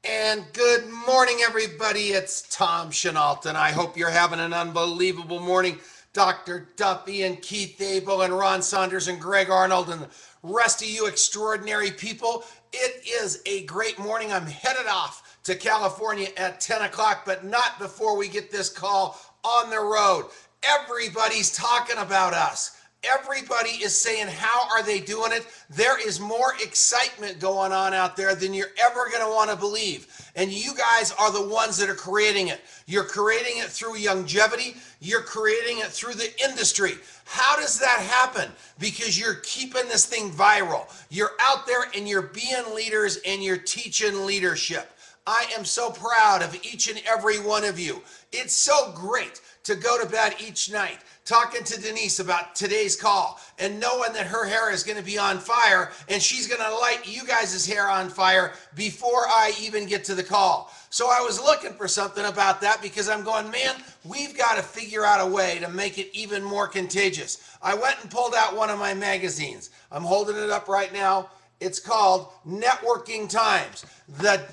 And good morning, everybody. It's Tom Chenault, and I hope you're having an unbelievable morning. Dr. Duffy and Keith Abel and Ron Saunders and Greg Arnold and the rest of you extraordinary people. It is a great morning. I'm headed off to California at 10 o'clock, but not before we get this call on the road. Everybody's talking about us. Everybody is saying, how are they doing it? There is more excitement going on out there than you're ever going to want to believe. And you guys are the ones that are creating it. You're creating it through longevity. You're creating it through the industry. How does that happen? Because you're keeping this thing viral. You're out there and you're being leaders and you're teaching leadership. I am so proud of each and every one of you. It's so great to go to bed each night talking to Denise about today's call and knowing that her hair is going to be on fire and she's going to light you guys' hair on fire before I even get to the call. So I was looking for something about that because I'm going, man, we've got to figure out a way to make it even more contagious. I went and pulled out one of my magazines. I'm holding it up right now. It's called Networking Times. The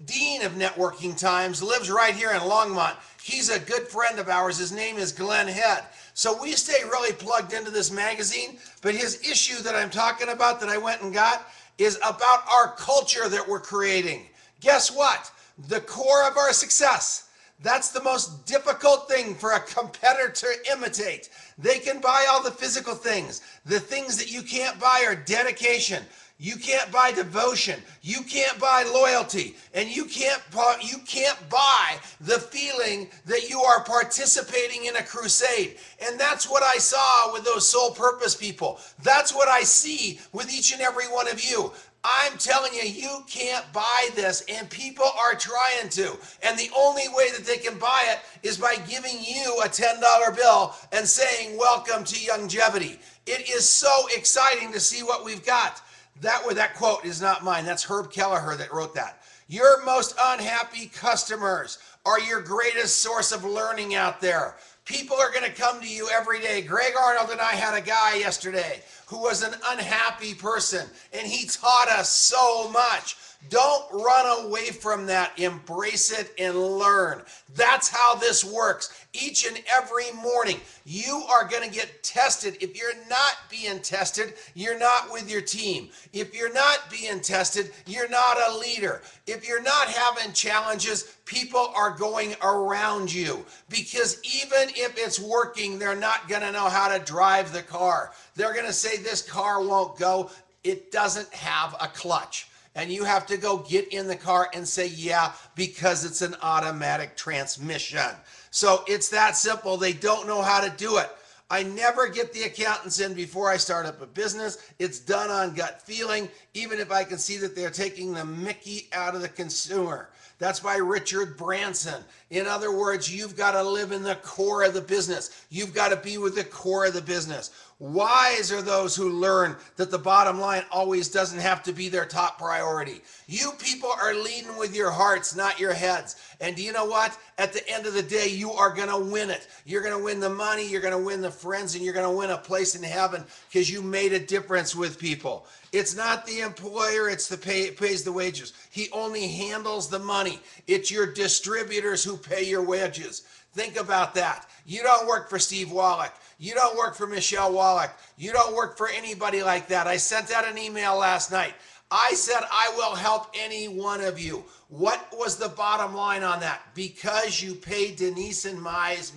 Dean of Networking Times lives right here in Longmont. He's a good friend of ours. His name is Glenn Head. So we stay really plugged into this magazine, but his issue that I'm talking about that I went and got is about our culture that we're creating. Guess what? The core of our success. That's the most difficult thing for a competitor to imitate. They can buy all the physical things. The things that you can't buy are dedication. You can't buy devotion. You can't buy loyalty. And you can't buy the feeling that you are participating in a crusade. And that's what I saw with those soul purpose people. That's what I see with each and every one of you. I'm telling you, you can't buy this, and people are trying to. And the only way that they can buy it is by giving you a $10 bill and saying, welcome to longevity. It is so exciting to see what we've got. That quote is not mine. That's Herb Kelleher that wrote that. Your most unhappy customers are your greatest source of learning out there. People are going to come to you every day. Greg Arnold and I had a guy yesterday who was an unhappy person, and he taught us so much. Don't run away from that. Embrace it and learn. That's how this works. Each and every morning, you are going to get tested. If you're not being tested, you're not with your team. If you're not being tested, you're not a leader. If you're not having challenges, people are going around you. Because even if it's working, they're not going to know how to drive the car. They're going to say, this car won't go. It doesn't have a clutch. And you have to go get in the car and say, yeah, because it's an automatic transmission. So it's that simple. They don't know how to do it. I never get the accountants in before I start up a business. It's done on gut feeling, even if I can see that they're taking the mickey out of the consumer. That's by Richard Branson. In other words, you've got to live in the core of the business. You've got to be with the core of the business. Wise are those who learn that the bottom line always doesn't have to be their top priority. You people are leading with your hearts, not your heads. And do you know what? At the end of the day, you are going to win it. You're going to win the money, you're going to win the friends, and you're going to win a place in heaven because you made a difference with people. It's not the employer, it's the pays the wages. He only handles the money. It's your distributors who pay your wages. Think about that. You don't work for Steve Wallach. You don't work for Michelle Wallach. You don't work for anybody like that. I sent out an email last night. I said, I will help any one of you. What was the bottom line on that? Because you paid Denise and Mai's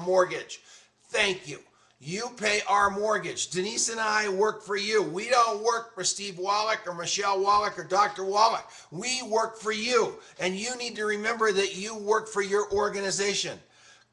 mortgage. Thank you. You pay our mortgage. Denise and I work for you. We don't work for Steve Wallach or Michelle Wallach or Dr. Wallach. We work for you. And you need to remember that you work for your organization.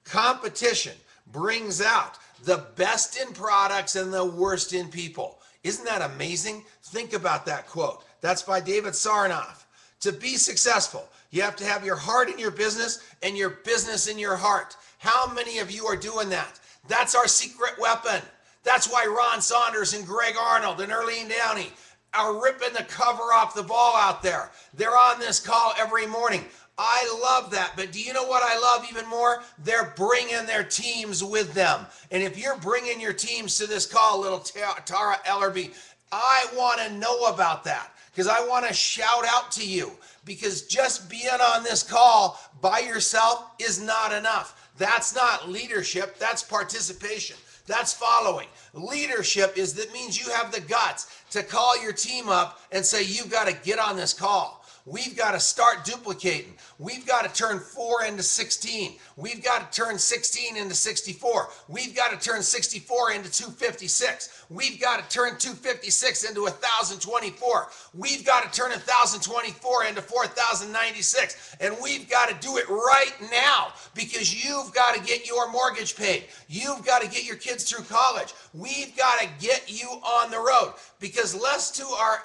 Competition brings out the best in products and the worst in people. Isn't that amazing? Think about that quote. That's by David Sarnoff. To be successful, you have to have your heart in your business and your business in your heart. How many of you are doing that? That's our secret weapon. That's why Ron Saunders and Greg Arnold and Earlene Downey are ripping the cover off the ball out there. They're on this call every morning. I love that, but do you know what I love even more? They're bringing their teams with them. And if you're bringing your teams to this call, little Tara Ellerby, I want to know about that. because I want to shout out to you, because just being on this call by yourself is not enough. That's not leadership, that's participation. That's following. Leadership that means you have the guts to call your team up and say, you've got to get on this call. We've got to start duplicating. We've got to turn 4 into 16. We've got to turn 16 into 64. We've got to turn 64 into 256. We've got to turn 256 into 1024. We've got to turn 1024 into 4096. And we've got to do it right now, because you've got to get your mortgage paid. You've got to get your kids through college. We've got to get you on the road, because left to our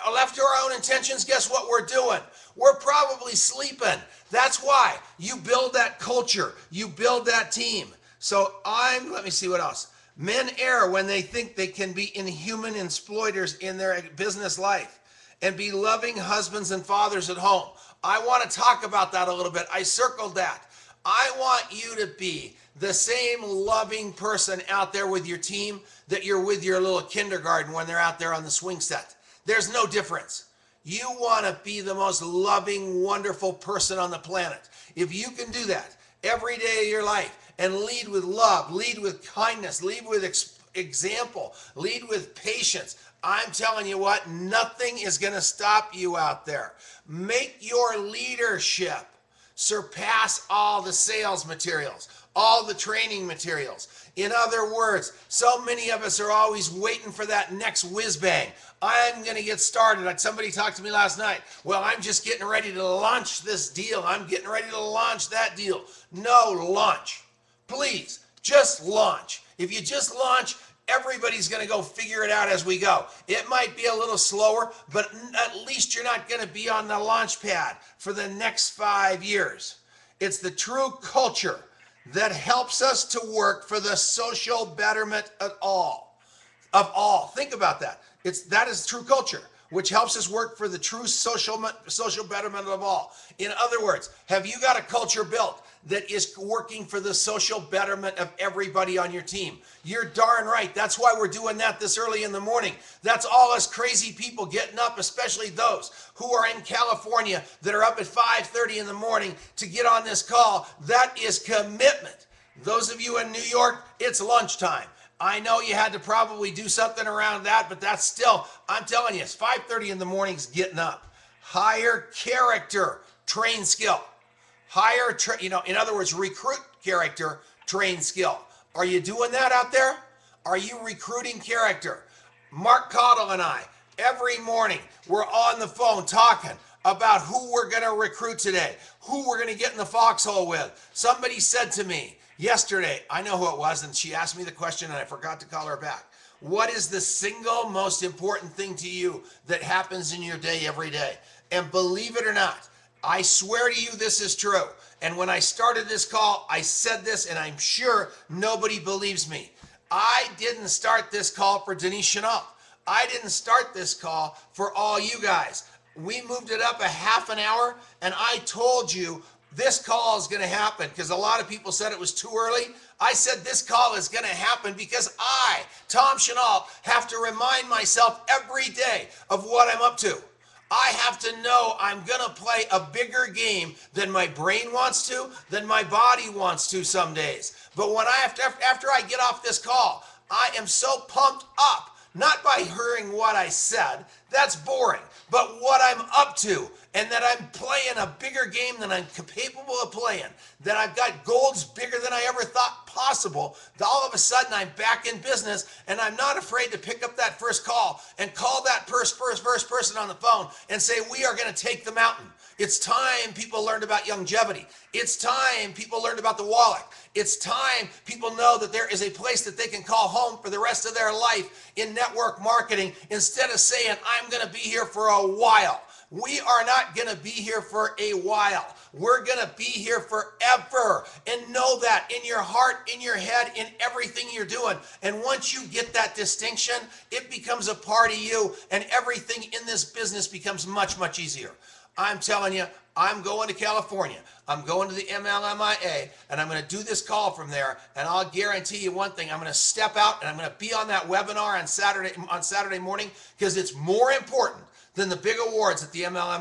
own intentions, guess what we're doing? We're probably sleeping. That's why you build that culture. You build that team. So let me see what else. Men err when they think they can be inhuman exploiters in their business life and be loving husbands and fathers at home. I want to talk about that a little bit. I circled that. I want you to be the same loving person out there with your team that you're with your little kindergarten when they're out there on the swing set. There's no difference. You want to be the most loving, wonderful person on the planet. If you can do that every day of your life and lead with love, lead with kindness, lead with example, lead with patience, I'm telling you what, nothing is going to stop you out there. Make your leadership surpass all the sales materials, all the training materials. In other words, so many of us are always waiting for that next whiz bang. I'm going to get started. Like somebody talked to me last night. Well, I'm just getting ready to launch this deal. I'm getting ready to launch that deal. No, launch. Please, just launch. If you just launch, everybody's going to go figure it out as we go. It might be a little slower, but at least you're not going to be on the launch pad for the next 5 years. It's the true culture that helps us to work for the social betterment of all. Think about that. That is true culture, which helps us work for the true social betterment of all. In other words, have you got a culture built that is working for the social betterment of everybody on your team? You're darn right. That's why we're doing that this early in the morning. That's all us crazy people getting up, especially those who are in California that are up at 5:30 in the morning to get on this call. That is commitment. Those of you in New York, it's lunchtime. I know you had to probably do something around that, but that's still, I'm telling you, it's 5:30 in the morning's getting up. Hire character, train skill. In other words, recruit character, train skill. Are you doing that out there? Are you recruiting character? Mark Cottle and I, every morning, we're on the phone talking about who we're going to recruit today, who we're going to get in the foxhole with. Somebody said to me yesterday, I know who it was, and she asked me the question and I forgot to call her back. What is the single most important thing to you that happens in your day every day? And believe it or not, I swear to you this is true. And when I started this call, I said this, and I'm sure nobody believes me. I didn't start this call for Denise Chenault. I didn't start this call for all you guys. We moved it up a half an hour, and I told you this call is going to happen because a lot of people said it was too early. I said this call is going to happen because I, Tom Chenault, have to remind myself every day of what I'm up to. I have to know I'm going to play a bigger game than my brain wants to, than my body wants to some days. But when after I get off this call, I am so pumped up, not by hearing what I said, that's boring, but what I'm up to, and that I'm playing a bigger game than I'm capable of playing, that I've got goals bigger than I ever thought possible, that all of a sudden I'm back in business, and I'm not afraid to pick up that first call and call that first person on the phone and say, we are going to take the mountain. It's time people learned about longevity. It's time people learned about the wallet. It's time people know that there is a place that they can call home for the rest of their life in network marketing instead of saying, I'm going to be here for a while. We are not going to be here for a while. We're going to be here forever. And know that in your heart, in your head, in everything you're doing. And once you get that distinction, it becomes a part of you, and everything in this business becomes much, much easier. I'm telling you, I'm going to California. I'm going to the MLMIA, and I'm going to do this call from there. And I'll guarantee you one thing: I'm going to step out and I'm going to be on that webinar on Saturday morning, because it's more important than the big awards at the MLM